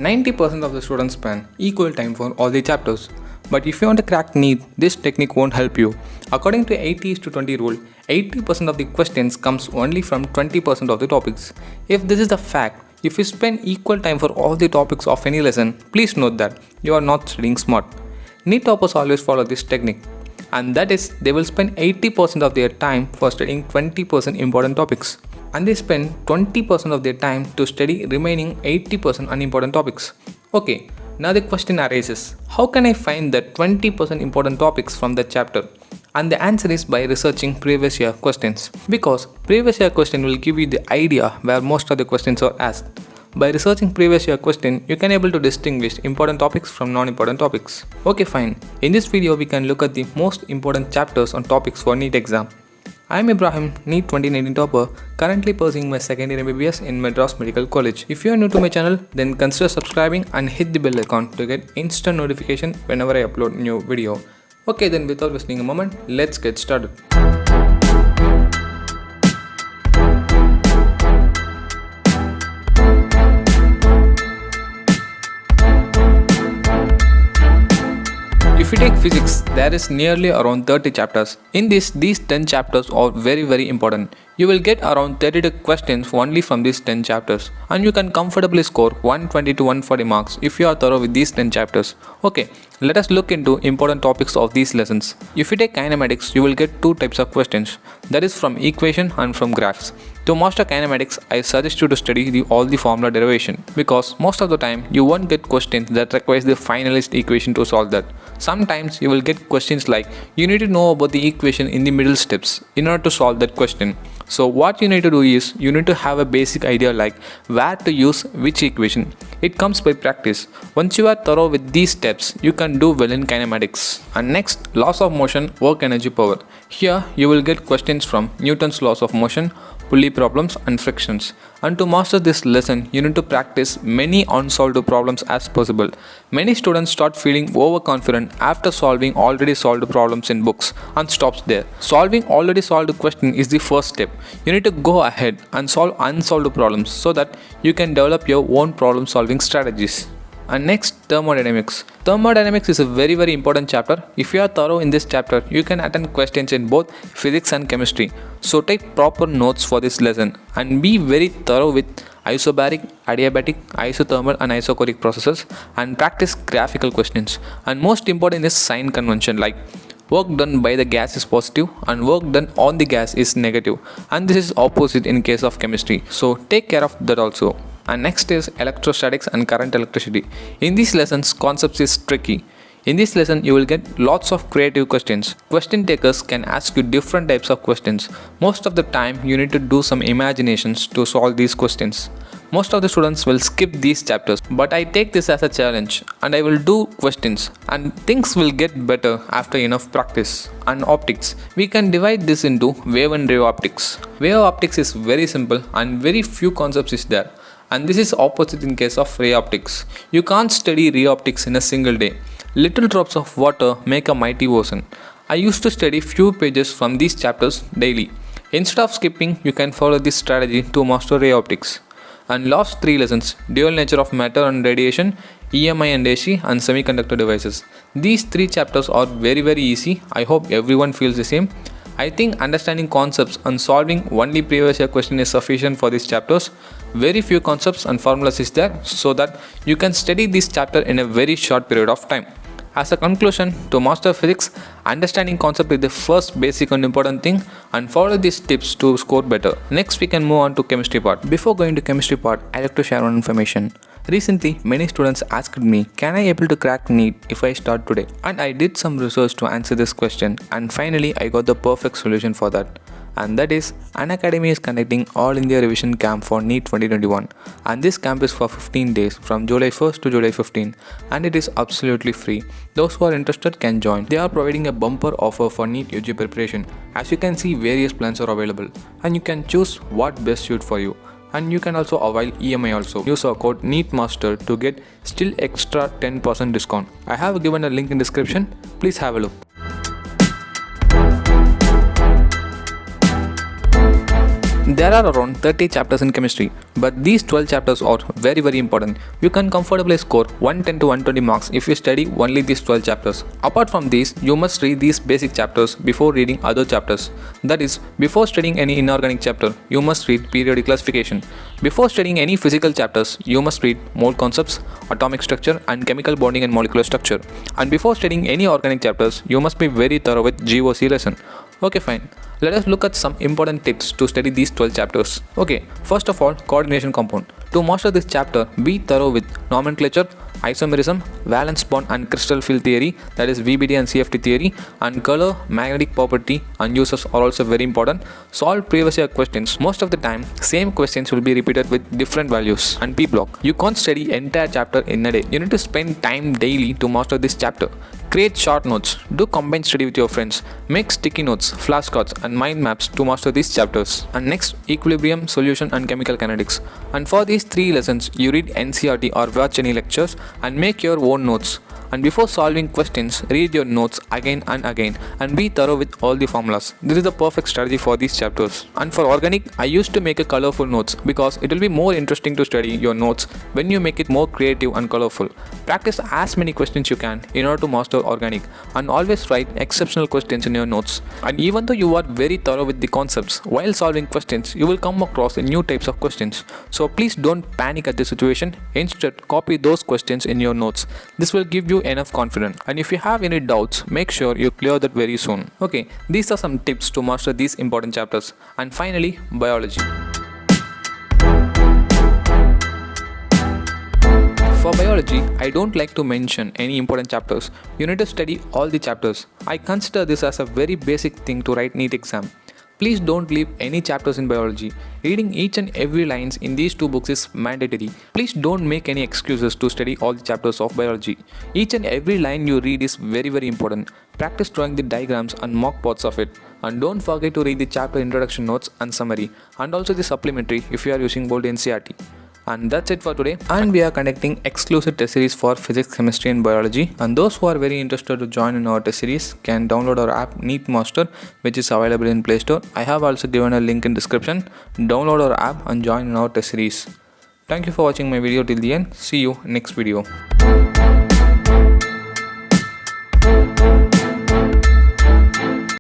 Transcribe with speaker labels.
Speaker 1: 90% of the students spend equal time for all the chapters. But if you want to crack NEET, this technique won't help you. According to 80:20 rule, 80% of the questions comes only from 20% of the topics. If this is the fact, if you spend equal time for all the topics of any lesson, please note that you are not studying smart. NEET toppers always follow this technique, and that is they will spend 80% of their time for studying 20% important topics, and they spend 20% of their time to study remaining 80% unimportant topics. Okay, now the question arises, how can I find the 20% important topics from that chapter? And the answer is by researching previous year questions, because previous year question will give you the idea where most of the questions are asked. By researching previous year question, you can able to distinguish important topics from non-important topics. Okay, fine. In this video, we can look at the most important chapters on topics for NEET exam. I am Ibrahim, NEET 2019 topper, currently pursuing my second year MBBS in Madras Medical College. If you are new to my channel, then consider subscribing and hit the bell icon to get instant notification whenever I upload new video. Okay, then without wasting a moment, let's get started. If you take physics, there is nearly around 30 chapters. In this, these 10 chapters are very important. You will get around 32 questions only from these 10 chapters, and you can comfortably score 120 to 140 marks if you are thorough with these 10 chapters. Okay, let us look into important topics of these lessons. If you take kinematics, you will get two types of questions, that is from equation and from graphs. To master kinematics, I suggest you to study all the formula derivation, because most of the time you won't get questions that requires the finalist equation to solve that. Sometimes you will get questions like you need to know about the equation in the middle steps in order to solve that question. So what you need to do is you need to have a basic idea like where to use which equation. It comes by practice. Once you are thorough with these steps, you can do well in kinematics. And next, laws of motion, work, energy, power. Here you will get questions from Newton's laws of motion, pulley problems and frictions. And to master this lesson, you need to practice many unsolved problems as possible. Many students start feeling overconfident after solving already solved problems in books and stops there. Solving already solved question is the first step. You need to go ahead and solve unsolved problems so that you can develop your own problem solving strategies. And next, thermodynamics. Thermodynamics is a very important chapter. If you are thorough in this chapter, you can attend questions in both physics and chemistry. So take proper notes for this lesson and be very thorough with isobaric, adiabatic, isothermal and isochoric processes, and practice graphical questions. And most important is sign convention, like work done by the gas is positive and work done on the gas is negative, and this is opposite in case of chemistry. So take care of that also. And next is electrostatics and current electricity. In these lessons, concepts is tricky. In this lesson, you will get lots of creative questions. Question takers can ask you different types of questions. Most of the time, you need to do some imaginations to solve these questions. Most of the students will skip these chapters, but I take this as a challenge and I will do questions, and things will get better after enough practice. And optics, we can divide this into wave and ray optics. Wave optics is very simple and very few concepts is there. And this is opposite in case of ray optics. You can't study ray optics in a single day. Little drops of water make a mighty ocean. I used to study few pages from these chapters daily. Instead of skipping, you can follow this strategy to master ray optics. And last three lessons, dual nature of matter and radiation, EMI and AC, and semiconductor devices. These three chapters are very easy. I hope everyone feels the same. I think understanding concepts and solving only previous year question is sufficient for these chapters. Very few concepts and formulas is there, so that you can study this chapter in a very short period of time. As a conclusion, to master physics, understanding concept is the first basic and important thing, and follow these tips to score better. Next, we can move on to chemistry part. Before going to chemistry part, I like to share one information. Recently, many students asked me, can I able to crack NEET if I start today? And I did some research to answer this question, and finally I got the perfect solution for that. And that is, Unacademy is conducting All India Revision Camp for NEET 2021, and this camp is for 15 days from July 1st to July 15th, and it is absolutely free. Those who are interested can join. They are providing a bumper offer for NEET UG preparation. As you can see, various plans are available and you can choose what best suit for you. And you can also avail EMI also. Use our code NEETMASTER to get still extra 10% discount. I have given a link in description. Please have a look. There are around 30 chapters in chemistry, but these 12 chapters are very important. You can comfortably score 110 to 120 marks if you study only these 12 chapters. Apart from these, you must read these basic chapters before reading other chapters. That is, before studying any inorganic chapter, you must read periodic classification. Before studying any physical chapters, you must read mole concepts, atomic structure and chemical bonding and molecular structure. And before studying any organic chapters, you must be very thorough with GOC lesson. Okay, fine. Let us look at some important tips to study these 12 chapters. Okay, first of all, coordination compound. To master this chapter, be thorough with nomenclature, isomerism, valence bond and crystal field theory, that is VBD and CFT theory, and color, magnetic property and uses are also very important. Solve previous year questions. Most of the time, same questions will be repeated with different values. And P block. You can't study entire chapter in a day. You need to spend time daily to master this chapter. Create short notes. Do combined study with your friends. Make sticky notes, flashcards and mind maps to master these chapters. And next, equilibrium, solution and chemical kinetics. And for these 3 lessons, you read NCERT or watch any lectures and make your own notes. And before solving questions, read your notes again and again and be thorough with all the formulas. This is the perfect strategy for these chapters. And for organic, I used to make a colorful notes because it will be more interesting to study your notes when you make it more creative and colorful. Practice as many questions you can in order to master organic, and always write exceptional questions in your notes. And even though you are very thorough with the concepts, while solving questions, you will come across new types of questions. So please don't panic at the situation. Instead, copy those questions in your notes. This will give you enough confidence, and if you have any doubts, make sure you clear that very soon. Okay, these are some tips to master these important chapters. And finally, biology. For biology, I don't like to mention any important chapters. You need to study all the chapters. I consider this as a very basic thing to write NEET exam. Please don't leave any chapters in biology. Reading each and every lines in these 2 books is mandatory. Please don't make any excuses to study all the chapters of biology. Each and every line you read is very important. Practice drawing the diagrams and mock parts of it. And don't forget to read the chapter introduction notes and summary, and also the supplementary if you are using bold NCERT. And that's it for today. And we are conducting exclusive test series for physics, chemistry and biology. And those who are very interested to join in our test series can download our app NEET Master, which is available in Play Store. I have also given a link in description. Download our app and join in our test series. Thank you for watching my video till the end. See you next video.